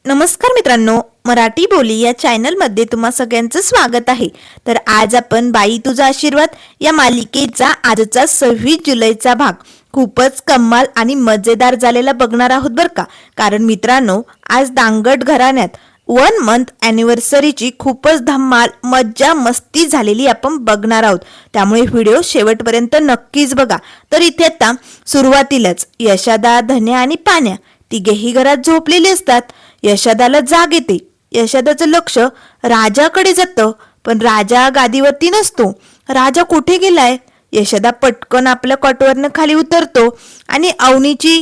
नमस्कार मित्रांनो, मराठी बोली या चॅनलमध्ये तुम्हा सगळ्यांचं स्वागत आहे. तर आज आपण बाई तुझा आशीर्वाद या मालिकेचा आजचा 26 जुलैचा भाग खूपच कमाल आणि मजेदार झालेला बघणार आहोत बरं का. कारण मित्रांनो, आज दांगट घराण्यात 1 मंथ ॲनिव्हर्सरीची खूपच धमाल मज्जा मस्ती झालेली आपण बघणार आहोत. त्यामुळे व्हिडिओ शेवटपर्यंत नक्कीच बघा. तर इथे आता सुरुवातीलाच यशादा, धन्या आणि पाण्या तिघेही घरात झोपलेले असतात. यशादाला जाग येते. यशादाचं लक्ष राजाकडे जातं, पण राजा गादीवरती नसतो. राजा कुठे गेलाय? यशादा पटकन आपल्या कॉटवरनं खाली उतरतो आणि अवनीची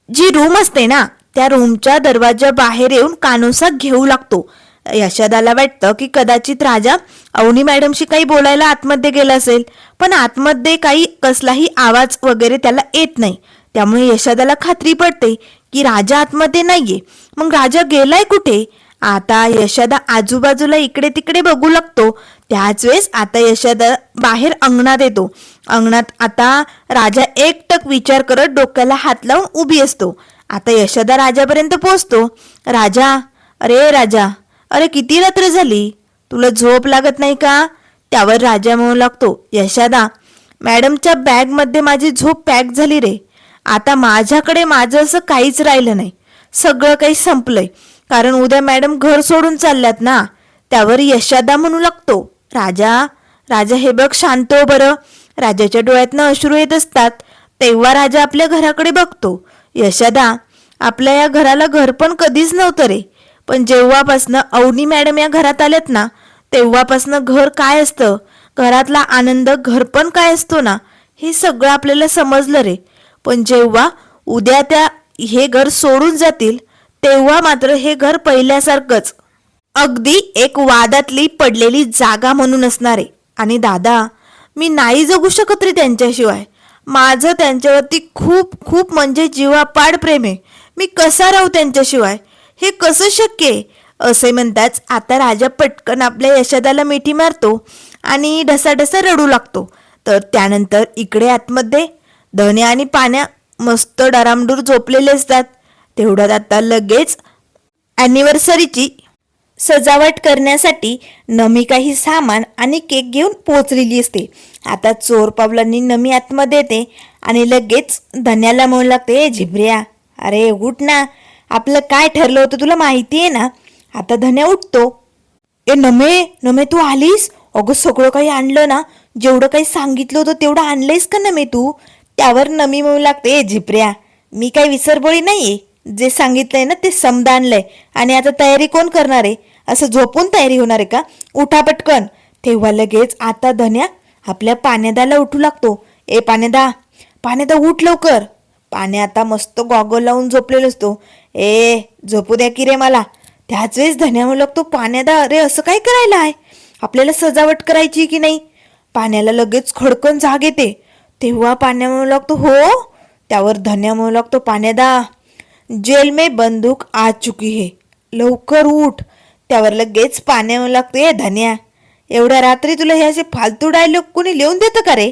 जी रूम असते ना, त्या रूमच्या दरवाजा बाहेर येऊन कानोसा घेऊ लागतो. यशादाला वाटतं की कदाचित राजा अवनी मॅडमशी काही बोलायला आतमध्ये गेला असेल, पण आतमध्ये काही कसलाही आवाज वगैरे त्याला येत नाही. त्यामुळे यशादाला खात्री पडते की राजा आतमध्ये नाहीये. मग राजा गेलाय कुठे? आता यशादा आजूबाजूला इकडे तिकडे बघू लागतो. त्याच वेळेस आता यशादा बाहेर अंगणात येतो. अंगणात आता राजा एकटक विचार करत डोक्याला हात लावून उभी असतो. आता यशादा राजापर्यंत पोहोचतो. राजा, अरे राजा, अरे किती रात्र झाली, तुला झोप लागत नाही का? त्यावर राजा म्हणू लागतो, यशादा, मॅडमच्या बॅगमध्ये माझी झोप पॅक झाली रे. आता माझ्याकडे माझं असं काहीच राहिलं नाही. सगळं काही संपलंय, कारण उद्या मॅडम घर सोडून चालल्यात ना. त्यावर यशादा म्हणू लागतो, राजा, राजा हे बघ, शांत हो बरं. राजाच्या डोळ्यातनं अश्रू येत असतात. तेव्हा राजा आपल्या घराकडे बघतो. यशादा, आपल्या या घराला घर पण कधीच नव्हतं रे, पण जेव्हापासनं अवनी मॅडम या घरात आल्यात ना, तेव्हापासनं घर काय असतं, घरातला आनंद घरपण काय असतो ना, हे सगळं आपल्याला समजलं रे. पण जेव्हा उद्या त्या हे घर सोडून जातील, तेव्हा मात्र हे घर पहिल्यासारखंच अगदी एक वादातली पडलेली जागा म्हणून असणार आहे. आणि दादा, मी नाही जगू शकत रे त्यांच्याशिवाय. माझं त्यांच्यावरती खूप खूप म्हणजे जीवापाड प्रेम आहे. मी कसा राहू त्यांच्याशिवाय? हे कसं शक्य आहे? असे म्हणताच आता राजा पटकन आपल्या यशादाला मिठी मारतो आणि ढसाढसा रडू लागतो. तर त्यानंतर इकडे आतमध्ये धन्या आणि पाण्या मस्त डरामडूर झोपलेले असतात. तेवढ्यात आता लगेच ॲनिव्हर्सरीची सजावट करण्यासाठी नमी काही सामान आणि केक घेऊन पोहोचलेली असते. आता चोर पावलांनी नमी आतमध्ये येते आणि लगेच धन्याला म्हणू लागते, झिबऱ्या, अरे उठ ना, आपलं काय ठरलं होतं तुला माहिती आहे ना. आता धन्या उठतो. ए नमे, नमे तू आलीस? अगं सगळं काही आणलं ना, जेवढं काही सांगितलं होतं तेवढं आणलंयस का नमे तू? त्यावर नमी म्हणू लागते, झिपऱ्या, मी काही विसरबोळी नाहीये. जे सांगितलंय ना ते समजा आणलंय. आणि आता तयारी कोण करणार आहे? असं झोपून तयारी होणार आहे का? उठा पटकन. तेव्हा लगेच आता धन्या आपल्या पाण्यादाला उठू लागतो. ए पाण्यादा, पाण्यादा उठ लवकर. पाण्या आता मस्त गॉगल लावून झोपलेलो असतो. ए झोपू द्या की रे मला. त्याच वेळेस धन्या म्हणू लागतो, पाण्यादा, अरे असं काय करायला आहे? आपल्याला सजावट करायची की नाही? पाण्याला लगेच खडकन जाग येते. तेव्हा पाण्या म्हणू लागतो, हो. त्यावर धन्या म्हणू लागतो, पाण्यादा, जेल में बंदूक आ चुकी है, लवकर उठ. त्यावर लगेच पाण्या म्हणू लागतो, ए धन्या, एवढ्या रात्री तुला हे असे फालतू डायलॉग कोणी लिहून देतं का रे?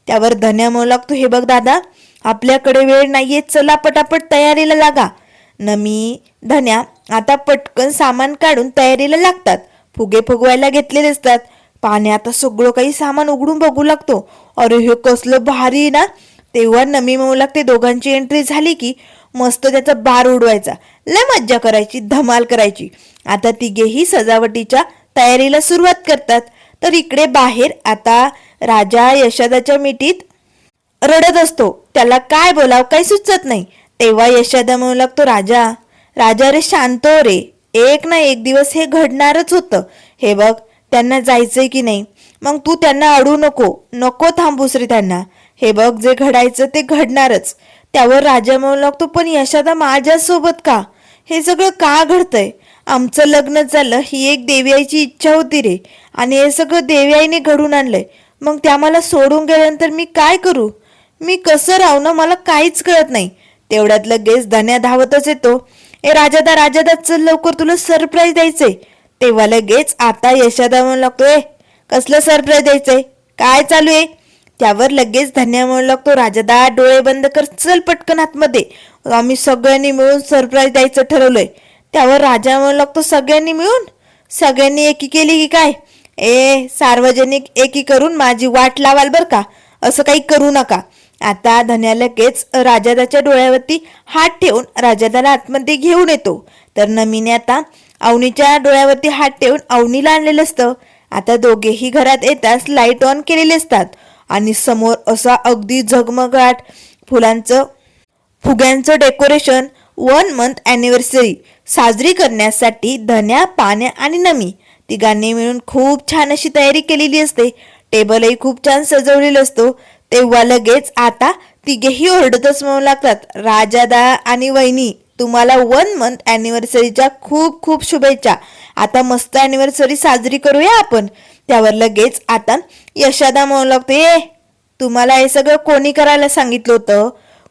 त्यावर धन्या म्हणू लागतो, हे बघ दादा, आपल्याकडे वेळ नाहीये, चला पटापट तयारीला लागा. नमी, धन्या आता पटकन सामान काढून तयारीला लागतात. फुगे फुगवायला घेतलेले असतात. पाण्या आता सगळं काही सामान उघडून बघू लागतो. अरे हे कसलं भारी ना. तेव्हा नमी म्हणू लागते, दोघांची एंट्री झाली की मस्त त्याचा बार उडवायचा, लय मज्जा करायची, धमाल करायची. आता तिघेही सजावटीच्या तयारीला सुरुवात करतात. तर इकडे बाहेर आता राजा यशादाच्या मिठीत रडत असतो. त्याला काय बोलाव काही सुचत नाही. तेव्हा यशादा म्हणू लागतो, राजा, राजा रे शांत हो रे, एक ना एक दिवस हे घडणारच होतं. हे बघ, त्यांना जायचंय की नाही, मग तू त्यांना अडू नको, नको थांबूस रे त्यांना. हे बघ, जे घडायचं ते घडणारच. त्यावर राजा म्हणू लागतो, पण यशादा माझ्यासोबत का? हे सगळं का घडतंय? आमचं लग्न झालं ही एक देवीआईची इच्छा होती रे, आणि हे सगळं देवीआईने घडून आणलंय. मग त्या मला सोडून गेल्यानंतर मी काय करू? मी कसं राहू ना, मला काहीच कळत नाही. तेवढ्यात लगेच धन्या धावतच येतो. ए राजादा, राजादा, चल लवकर, तुला सरप्राईज द्यायचंय. तेव्हा लगेच आता यशादा म्हणू लागतोय, कसलं सरप्राईज द्यायचंय, काय चालू आहे? त्यावर लगेच धन्या म्हणू लागतो, राजादा डोळे बंद कर, चल पटकन आतमध्ये, आम्ही सगळ्यांनी मिळून सरप्राईज द्यायचं ठरवलंय. त्यावर राजा म्हणू लागतो, सगळ्यांनी मिळून, सगळ्यांनी एकी केली की काय? सार्वजनिक एकी करून माझी वाट लावाल बर का, असं काही करू नका. आता धन्या लगेच राजादाच्या डोळ्यावरती हात ठेवून राजादाला आतमध्ये घेऊन येतो. तर नमीने आता अवनीच्या डोळ्यावरती हात ठेवून अवनीला आणलेलं असतं. आता दोघेही घरात येताच लाईट ऑन केलेले असतात आणि समोर असा अगदी झगमगाट फुग्यांचं डेकोरेशन 1 मंथ ॲनिव्हर्सरी साजरी करण्यासाठी धन्या, पाण्या आणि नमी तिघांनी मिळून खूप छान अशी तयारी केलेली असते. टेबलही खूप छान सजवलेला असतो. तेव्हा लगेच आता तिघेही ओरडतच म्हणू लागतात, राजादा आणि वहिनी, तुम्हाला 1 मंथ ॲनिव्हर्सरीच्या खूप खूप शुभेच्छा. आता मस्त ॲनिव्हर्सरी साजरी करूया आपण. त्यावर लगेच आता यशादा म्हणू लागते, तुम्हाला हे सगळं कोणी करायला सांगितलं होतं?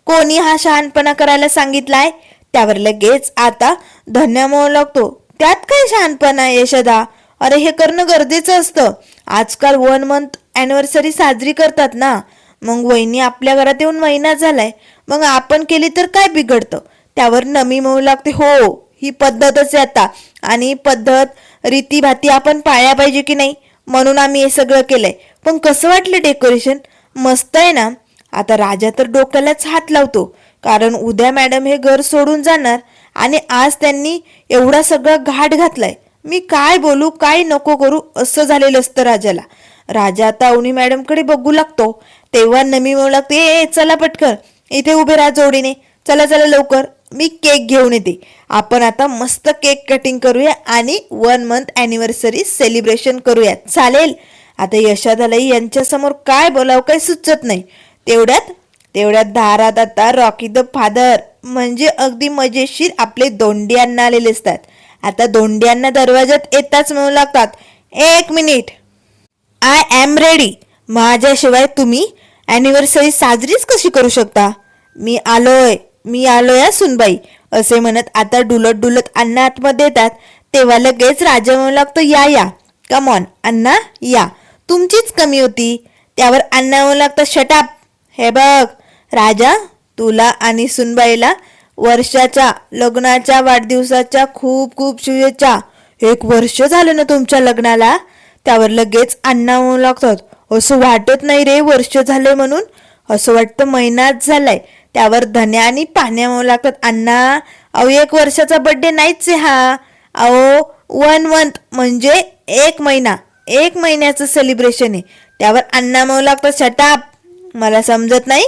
कोणी हा शहाणपणा करायला सांगितलाय? त्यावर लगेच आता धन्या म्हणू लागतो, त्यात काय शहाणपणा यशदा? अरे हे करणं गरजेचं असतं. आजकाल 1 मंथ ॲनिव्हर्सरी साजरी करतात ना. मग वहिनी आपल्या घरात येऊन महिना झालाय, मग आपण केली तर काय बिघडतं? त्यावर नमी म्हणू लागते, हो ही पद्धतच आहे आता, आणि पद्धत रीतीभाती आपण पाळल्या पाहिजे की नाही, म्हणून आम्ही हे सगळं केलंय. पण कसं वाटलं डेकोरेशन? मस्त आहे ना? आता राजा तर डोक्यालाच हात लावतो, कारण उद्या मॅडम हे घर सोडून जाणार आणि आज त्यांनी एवढा सगळा घाट घातलाय. मी काय बोलू काय नको करू असं झालेलं असतं राजाला. राजा आता अवनी मॅडमकडे बघू लागतो. तेव्हा नमी म्हणू लागते, चला पटकन इथे उभे राहा जोडीने, चला चला लवकर, मी केक घेऊन येते. आपण आता मस्त केक कटिंग करूया आणि 1 मंथ ॲनिव्हर्सरी सेलिब्रेशन करूया, चालेल? आता यशादालाही यांच्यासमोर काय बोलावं काही सुचत नाही. तेवढ्यात दारात आता रॉकी द फादर म्हणजे अगदी मजेशीर आपले दोंडी अण्णा आलेले असतात. आता दोंडी अण्णा दरवाजात येताच म्हणू लागतात, 1 मिनिट, आय एम रेडी. माझ्याशिवाय तुम्ही ॲनिव्हर्सरी साजरीच कशी करू शकता? मी आलोय सुनबाई, असे म्हणत आता डुलत डुलत अण्णा आतमध्ये येतात. तेव्हा लगेच राजा म्हणू लागतो, या कम ऑन अण्णा या, तुमचीच कमी होती. त्यावर अण्णा म्हणू लागतं, शटअप. हे बघ राजा, तुला आणि सुनबाईला वर्षाच्या लग्नाच्या वाढदिवसाच्या खूप खूप शुभेच्छा. 1 वर्ष झालं ना तुमच्या लग्नाला? त्यावर लगेच अण्णा म्हणू लागतात, असं वाटत नाही रे वर्ष झाले म्हणून, असं वाटतं महिनाच झालाय. त्यावर धन्या आणि पाण्या म्हणू लागतात, अण्णा अहो 1 वर्षाचा बर्थडे नाहीच आहे हा, अहो 1 मंथ म्हणजे 1 महिना, 1 महिन्याचं सेलिब्रेशन आहे. त्यावर अण्णा म्हणू लागतात, शटअप, मला समजत नाही,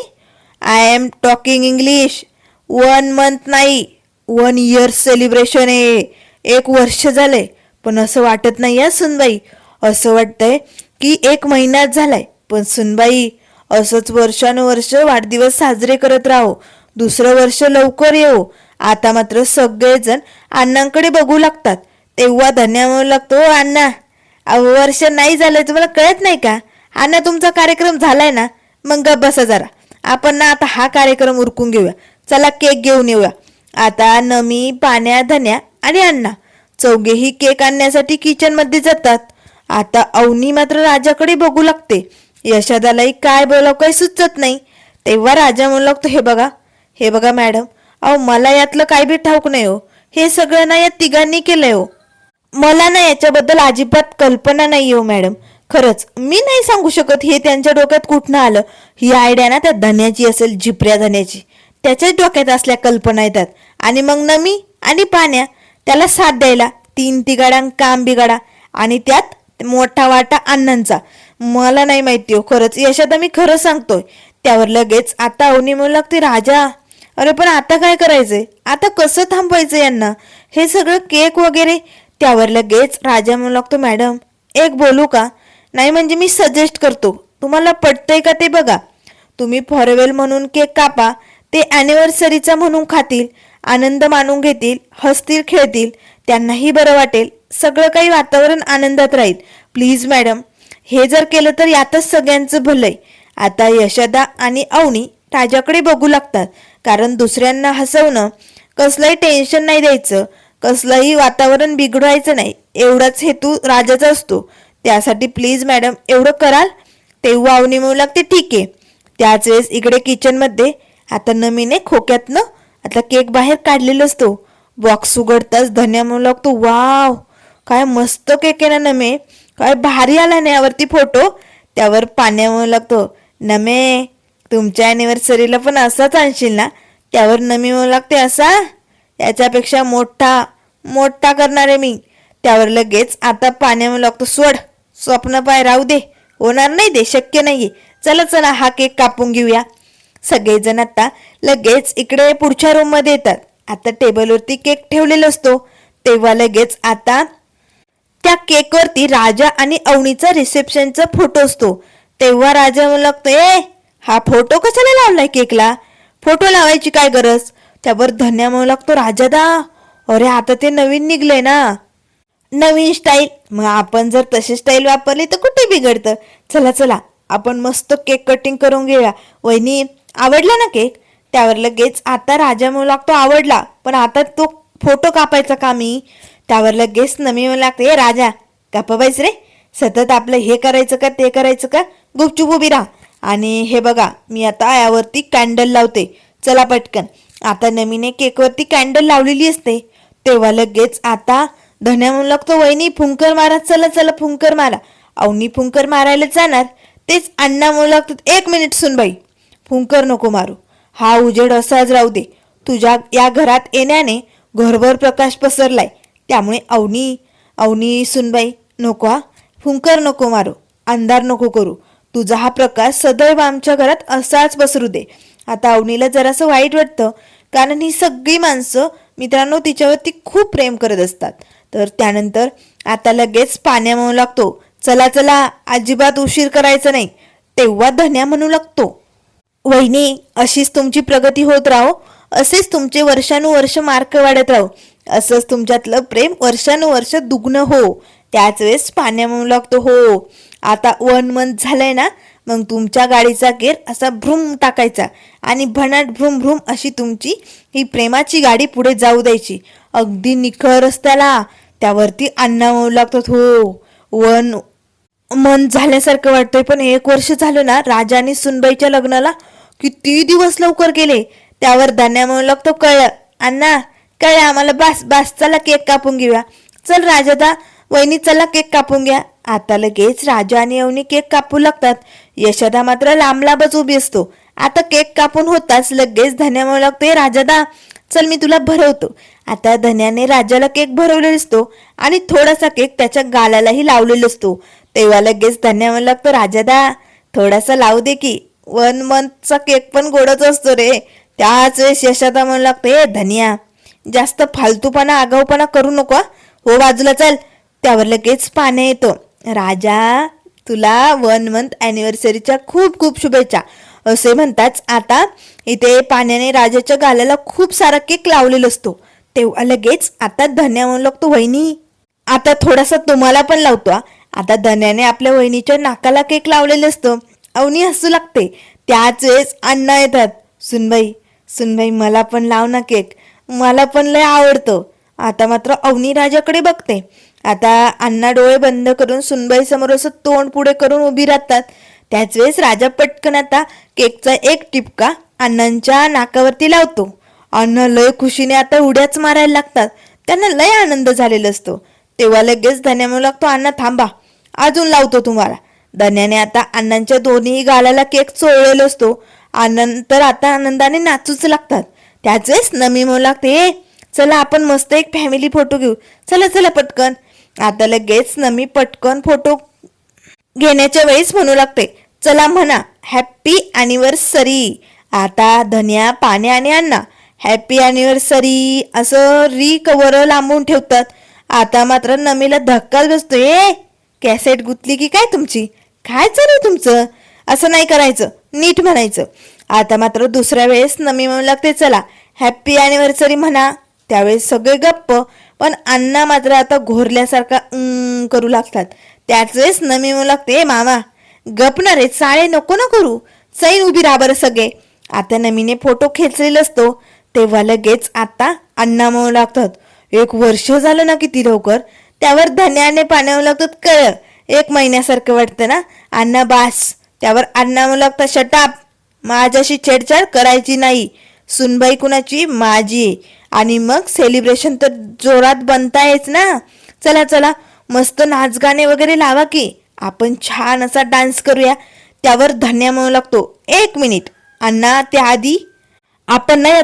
I am talking English. 1 month नाही, 1 इयर सेलिब्रेशन आहे. 1 वर्ष झालंय. पण असं वाटत नाही या सुनबाई, असं वाटतंय की 1 महिन्यात झालाय. पण सुनबाई, असंच वर्षानुवर्ष वाढदिवस साजरे करत राहो, दुसरं वर्ष लवकर येऊ. आता मात्र सगळेजण अण्णांकडे बघू लागतात. तेव्हा धन्या म्हणू लागतो, अण्णा वर्ष नाही झालंय, तुम्हाला कळत नाही का? अण्णा तुमचा कार्यक्रम झालाय ना, मग गप्प बसा जरा, आपण ना आता हा कार्यक्रम उरकून घेऊया, चला केक घेऊन येऊया. आता नमी, पाण्या, धन्या आणि अण्णा चौघेही केक आणण्यासाठी किचनमध्ये जातात. आता अवनी मात्र राजाकडे बघू लागते. यशादालाही काय बोलावं काही सुचत नाही. तेव्हा राजा म्हणू लागतो, हे बघा मॅडम, अहो मला यातलं काय बी ठाऊक नाही हो, हे सगळं ना या तिघांनी केलंय हो, मला ना याच्याबद्दल अजिबात कल्पना नाही हो मॅडम, खरंच मी नाही सांगू शकत हे त्यांच्या डोक्यात कुठनं आलं. ही आयडिया ना त्या धन्याची असेल, झिपऱ्या धन्याची, त्याच्याच डोक्यात असल्या कल्पना येतात. आणि मग नमी आणि पाण्या त्याला साथ द्यायला, 3 तिघाडां काम बिघाडा, आणि त्यात मोठा वाटा अण्णांचा. मला नाही माहिती हो खरंच यशादा, मी खरं सांगतोय. त्यावर लगेच आता अवनी म्हणू लागते, राजा अरे पण आता काय करायचंय? आता कसं थांबवायचं यांना? हे सगळं केक वगैरे. त्यावर लगेच राजा म्हणू लागतो, मॅडम एक बोलू का? नाही म्हणजे मी सजेस्ट करतो, तुम्हाला पटतंय का ते बघा. तुम्ही फॉरवेल म्हणून केक कापा, ते ॲनिव्हर्सरीचा म्हणून खातील, आनंद मानून घेतील, हसतील खेळतील, त्यांनाही बरं वाटेल, सगळं काही वातावरण आनंदात राहील. प्लीज मॅडम, हे जर केलं तर यातच सगळ्यांचं भलंय. आता यशदा आणि अवनी राजाकडे बघू लागतात, कारण दुसऱ्यांना हसवणं, कसलंही टेन्शन नाही द्यायचं, कसलंही वातावरण बिघडवायचं नाही, एवढाच हेतू राजाचा असतो. त्यासाठी प्लीज मॅडम एवढं कराल? तेव्हा अवनी म्हणू लागते, ठीक आहे. त्याच वेळेस इकडे किचनमध्ये आता नमीने खोक्यातनं आता केक बाहेर काढलेला असतो. बॉक्स उघडताच धन्या म्हणू लागतो, वाव काय मस्त केक आहे ना नमे, काय भारी आला ना यावरती फोटो. त्यावर पाण्या म्हणू लागतो, नमे तुमच्या अॅनिव्हर्सरीला पण असाच आणशील ना. त्यावर नमी म्हणू लागते, असा याच्यापेक्षा मोठा मोठा करणार आहे मी. त्यावर लगेच आता पाण्या म्हणू लागतो, सोड स्वप्न पाय राहू दे, होणार नाही दे, शक्य नाहीये, चला चला हा केक कापून घेऊया. सगळेजण आता लगेच इकडे पुढच्या रूम मध्ये येतात. आता टेबलवरती केक ठेवलेला असतो. तेव्हा लगेच आता त्या केकवरती राजा आणि अवनीचा रिसेप्शनचा फोटो असतो. तेव्हा राजा म्हणू लागतो, ए हा फोटो कशाला लावलाय केकला, फोटो लावायची काय गरज. त्यावर धन्या म्हणू लागतो, राजादा अरे आता ते नवीन निघलंय ना, नवीन स्टाईल, मग आपण जर तशी स्टाईल वापरली तर कुठे बिघडतं. चला चला आपण मस्त केक कटिंग करून घेऊया. वहिनी आवडला ना केक. त्यावर लगेच आता राजा म्हणू लागतो, आवडला पण आता तो फोटो कापायचा का मी. त्यावर लगेच नमी म्हणू लागते, हे राजा कापायच रे, सतत आपलं हे करायचं का ते करायचं का, गुपचूप उभी राहा. आणि हे बघा मी आता यावरती कॅन्डल लावते, चला पटकन. आता नमीने केकवरती कॅन्डल लावलेली असते. तेव्हा लगेच आता धन्या म्हणू लागतो, वहिनी फुंकर मारा, चला चला फुंकर मारा. अवनी फुंकर मारायला जाणार तेच अण्णा म्हणू लागतात, एक मिनिट सुनबाई, फुंकर नको मारू, हा उजेड असाच राहू दे. तुझ्या या घरात येण्याने घरभर प्रकाश पसरलाय, त्यामुळे अवनी अवनी सुनबाई नको, हा फुंकर नको मारू, अंधार नको करू, तुझा हा प्रकाश सदैव आमच्या घरात असाच पसरू दे. आता अवनीला जरासं वाईट वाटतं, कारण ही सगळी माणसं मित्रांनो तिच्यावरती खूप प्रेम करत असतात. तर त्यानंतर आता लगेच पाण्या म्हणू लागतो, चला चला अजिबात उशीर करायचा नाही. तेव्हा धन्या म्हणू लागतो, वहिनी अशीच तुमची प्रगती होत राहो, असेच तुमचे वर्षानुवर्ष मार्क वाढत राहो, असंच तुमच्यातलं प्रेम वर्षानुवर्ष दुग्न हो. त्याच वेळेस पाण्या म्हणू लागतो, हो आता 1 मंथ झालंय ना, मग तुमच्या गाडीचा गेअर असा भ्रूम टाकायचा आणि भनाट भ्रूम भ्रूम अशी तुमची ही प्रेमाची गाडी पुढे जाऊ द्यायची, अगदी निखळ रस्त्याला. त्यावरती अण्णा म्हणू लागतात, हो 1 मंथ झाल्यासारखं वाटतंय, पण 1 वर्ष झालं ना राजा आणि सुनबाईच्या लग्नाला, किती दिवस लवकर गेले. त्यावर धान्या म्हणू लागतो, कळलं अण्णा कळलं आम्हाला, बास बास चला केक कापून घेऊया. चल राजादा वहिनी चला केक कापून घ्या. आता लगेच राजा आणि अवनी केक कापू लागतात. यशोदा मात्र लांब लांबच उभी असतो. आता केक कापून होताच लगेच धन्या म्हणू लागतो, राजादा चल मी तुला भरवतो. आता धन्याने राजाला केक भरवलेला असतो आणि थोडासा केक त्याच्या गालालाही लावलेला असतो. तेव्हा लगेच धन्या म्हणू लागतो, राजादा थोडासा लावू दे की, 1 मंथचा केक पण गोडच असतो रे. त्याच वेळेस यशोदा म्हणू लागतो, ए धन्या जास्त फालतूपणा आगाऊपणा करू नको, हो बाजूला चल. त्यावर लगेच पाण्या येतो, राजा तुला 1 मंथ अॅनिव्हर्सरीच्या खूप खूप शुभेच्छा असे म्हणताच आता इथे पाण्याने राजाच्या गालाला खूप सारा केक लावलेला असतो. तेव्हा लगेच आता धन्या म्हणू लागतो, वहिनी आता थोडासा तुम्हाला पण लावतो. आता धन्याने आपल्या वहिनीच्या नाकाला केक लावलेलं असतं. अवनी हसू लागते. त्याच वेळेस अण्णा येतात, सुनबाई सुनबाई मला पण लाव ना केक, मला पण लय आवडतं. आता मात्र अवनी राजाकडे बघते. आता अण्णा डोळे बंद करून सुनबाई समोर असं तोंड पुढे करून उभी राहतात. त्याच वेळेस राजा पटकन आता केकचा एक टिपका अण्णांच्या नाकावरती लावतो. अण्णा लय खुशीने आता उड्याच मारायला लागतात, त्यांना लय आनंद झालेला असतो. तेव्हा लगेच धन्या म्हणू लागतो, अण्णा थांबा अजून लावतो तुम्हाला. धन्याने आता अण्णांच्या दोन्ही गालाला केक चोळलेला असतो. नंतर आता आनंदाने नाचूच लागतात. त्याच वेळेस नमी म्हणू लागते, चला आपण मस्त एक फॅमिली फोटो घेऊ, चला चला पटकन. आता लगेच नमी पटकन फोटो घेण्याच्या वेळेस म्हणू लागते, चला म्हणा हॅप्पी अॅनिव्हर्सरी. आता धन्या पाण्या आणि अण्णा हॅप्पी अॅनिव्हर्सरी असं री कवर लांबून ठेवतात. आता मात्र नमीला धक्काच बसतोय, कॅसेट गुतली की काय तुमची, काय चालू तुमचं, असं नाही करायचं, नीट म्हणायचं. आता मात्र दुसऱ्या वेळेस नमी म्हणू लागते, चला हॅप्पी अॅनिव्हर्सरी म्हणा. त्यावेळेस सगळे गप्प, पण अण्णा मात्र आता घोरल्यासारखा करू लागतात. त्याच वेळेस नमी म्हणू लागते, मामा गपणार आहे, चाळे नको ना करू, सैन उभी राहा बरं सगळे. आता नमीने फोटो खेचलेला असतो. तेव्हा लगेच आता अण्णा म्हणू लागतात, 1 वर्ष झालं ना किती लवकर. त्यावर धन्याने पाण्यावर लागतात, कळ 1 महिन्यासारखं वाटतं ना अण्णा, बास. त्यावर अण्णा म्हणू लागतात, शटाप माझ्याशी छेडछाड करायची नाही, सुनबाई कुणाची? माझी आहे. आणि मग सेलिब्रेशन तर जोरात बनतायच ना. चला चला, मस्त नाच गाणे वगैरे लावा की आपण छान असा डान्स करूया. त्यावर धन्या म्हणू लागतो, 1 मिनिट अण्णा, त्याआधी आपण ना या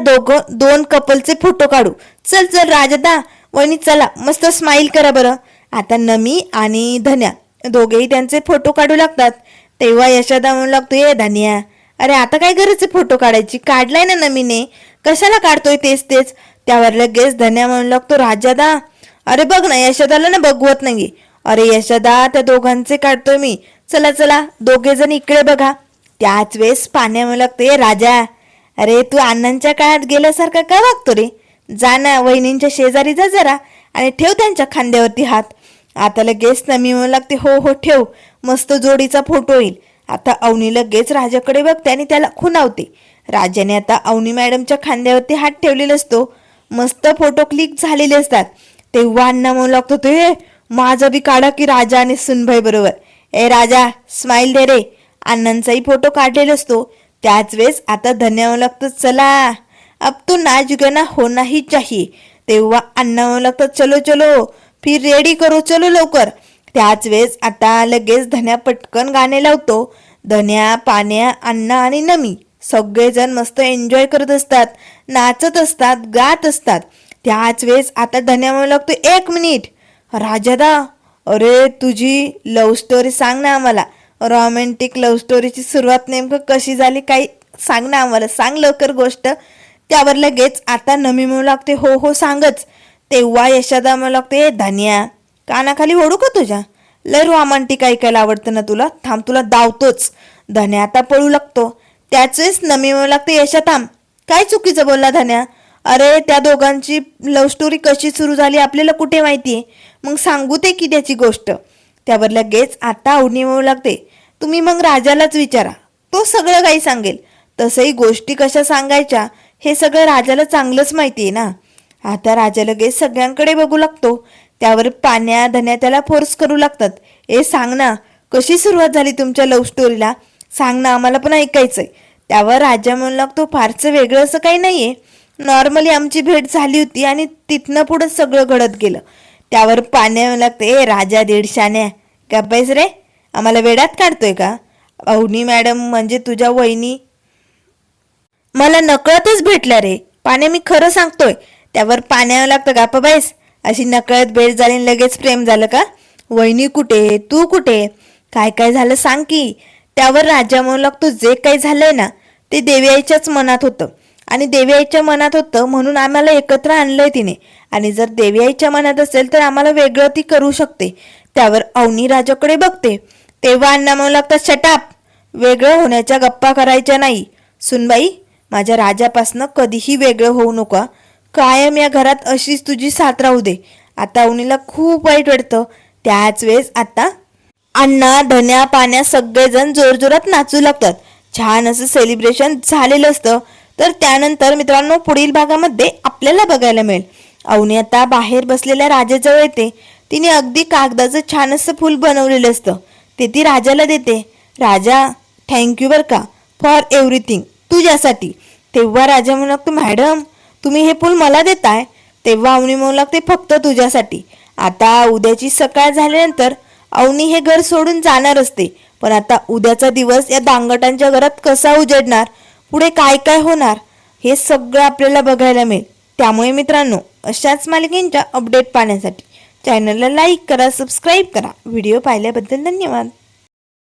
दोन कपलचे फोटो काढू. चल चल राजदा, वहिनी चला मस्त स्माइल करा बरं. आता नमी आणि धन्या दोघेही त्यांचे फोटो काढू लागतात. तेव्हा यशोदा म्हणू लागतो, ए धन्या, अरे आता काय गरज आहे फोटो काढायची? काढलाय ना नमीने, कशाला काढतोय तेच तेच. त्यावर लगेच धन्या म्हणू लागतो, राजादा अरे बघ ना, यशोदाला ना बघवत नाही. अरे यशोदा, त्या दोघांचे काढतोय मी. चला चला दोघे जण इकडे बघा. त्याच वेळेस पाण्या म्हणू लागतो, ए राजा, अरे तू अण्णांच्या काळात गेल्यासारखा का वागतो रे? जा ना वहिनींच्या शेजारी जा जरा आणि ठेव त्यांच्या खांद्यावरती हात. आता लगेच नमी म्हणू लागते, हो हो ठेव, मस्त जोडीचा फोटो येईल. आता अवनी लगेच राजाकडे बघते आणि त्याला खुणावते. राजाने आता अवनी मॅडमच्या खांद्यावरती हात ठेवलेला असतो. मस्त फोटो क्लिक झालेले असतात. तेव्हा अण्णा म्हणू लागतो, ते माझा बी काढा की राजा आणि सुनबाई बरोबर. ए राजा, स्माइल दे रे. अण्णांचाही फोटो काढलेला असतो. त्याच वेळेस आता धन्या म्हणू लागतो, चला अब तो नाच गाना होना ही चाहिए. तेव्हा अण्णा म्हणू लागतात, चलो चलो फिर रेडी करो, चलो लवकर. त्याच वेळेस आता लगेच धन्या पटकन गाणे लावतो. धन्या, पाण्या, अण्णा आणि नमी सगळेजण मस्त एन्जॉय करत असतात, नाचत असतात, गात असतात. त्याच वेळेस आता धन्या म्हणू लागतो, 1 मिनिट राजादा, अरे तुझी लव्ह स्टोरी सांग ना आम्हाला. रोमॅन्टिक लव्ह स्टोरीची सुरुवात नेमकं कशी झाली, काही सांग ना आम्हाला, सांग लवकर गोष्ट. त्यावर लगेच आता नमी म्हणू लागते, हो हो सांगच. तेव्हा यशोदा म्हणू लागते, धन्या कानाखाली ओढू का तुझ्या? लय रोमॅन्टिक ऐकायला आवडतं ना तुला, थांब तुला दावतोच. धन्या आता पळू लागतो. त्याच वेळेस नमी म्हणू लागते, यशा थांब, काय चुकीचं बोलला धन्या? अरे त्या दोघांची लव्ह स्टोरी कशी सुरू झाली आपल्याला कुठे माहितीये? मग सांगू ते की त्याची गोष्ट. त्यावर लगेच आता अवनी म्हणू लागते, तुम्ही मग राजालाच विचारा, तो सगळं काही सांगेल. तसंही गोष्टी कशा सांगायच्या हे सगळं राजाला चांगलंच माहितीये ना. आता राजा लगेच सगळ्यांकडे बघू लागतो. त्यावर पाण्या, धन्या त्याला फोर्स करू लागतात, ए सांग ना, कशी सुरुवात झाली तुमच्या लव्ह स्टोरीला? सांग ना, आम्हाला पण ऐकायचंय. त्यावर राजा म्हणू लागतो, फारसं वेगळं असं काही नाहीये, नॉर्मली आमची भेट झाली होती आणि तिथनं पुढं सगळं घडत गेलं. त्यावर पाण्या म्हणू लागते, ए राजा दीडशान्या, गप्पायस रे, आम्हाला वेड्यात काढतोय का? अवनी मॅडम म्हणजे तुझ्या वहिनी मला नकळतच भेटल्या रे पाण्या, मी खरं सांगतोय. त्यावर पाण्यावर लागतं, गप्पा बाईस, अशी नकळत भेट झाली लगेच प्रेम झालं का? वहिनी कुठे, तू कुठे, काय काय झालं सांग की. त्यावर राजा म्हणू लागतो, जे काही झालंय ना ते देवी आईच्याच मनात होतं आणि देवी आईच्या मनात होतं म्हणून आम्हाला एकत्र आणलंय तिने. आणि जर देवी आईच्या मनात असेल तर आम्हाला वेगळं ती करू शकते. त्यावर अवनी राजाकडे बघते. तेव्हा अण्णा म्हणू लागतात, शटाप, वेगळं होण्याच्या गप्पा करायच्या नाही. सुनबाई, माझ्या राजापासनं कधीही वेगळं होऊ नका, कायम या घरात अशीच तुझी साथ राहू दे. आता अवनीला खूप वाईट वाटतं. त्याच वेळेस आता अण्णा, धन्या, पाण्या सगळेजण जोरजोरात नाचू लागतात. छान असं सेलिब्रेशन झालेलं असतं. तर त्यानंतर मित्रांनो पुढील भागामध्ये आपल्याला बघायला मिळेल, अवनी आता बाहेर बसलेल्या राजाजवळ येते. तिने अगदी कागदाचं छान असं फूल बनवलेलं असतं, ते ती राजाला देते. राजा, थँक्यू बरं का फॉर एव्हरीथिंग, तुझ्यासाठी. तेव्हा राजा म्हणू लागतो, मॅडम तुम्ही हे फूल मला देताय? तेव्हा अवनी म्हणू लागते, फक्त तुझ्यासाठी. आता उद्याची सकाळ झाल्यानंतर अवनी हे घर सोडून जाणार असते. पण आता उद्याचा दिवस या दांगटांच्या घरात कसा उजडणार, पुढे काय काय होणार, हे सगळं आपल्याला बघायला मिळेल. त्यामुळे मित्रांनो, अशाच मालिकेंच्या अपडेट पाहण्यासाठी चॅनलला लाईक करा, सबस्क्राईब करा. व्हिडिओ पाहिल्याबद्दल धन्यवाद.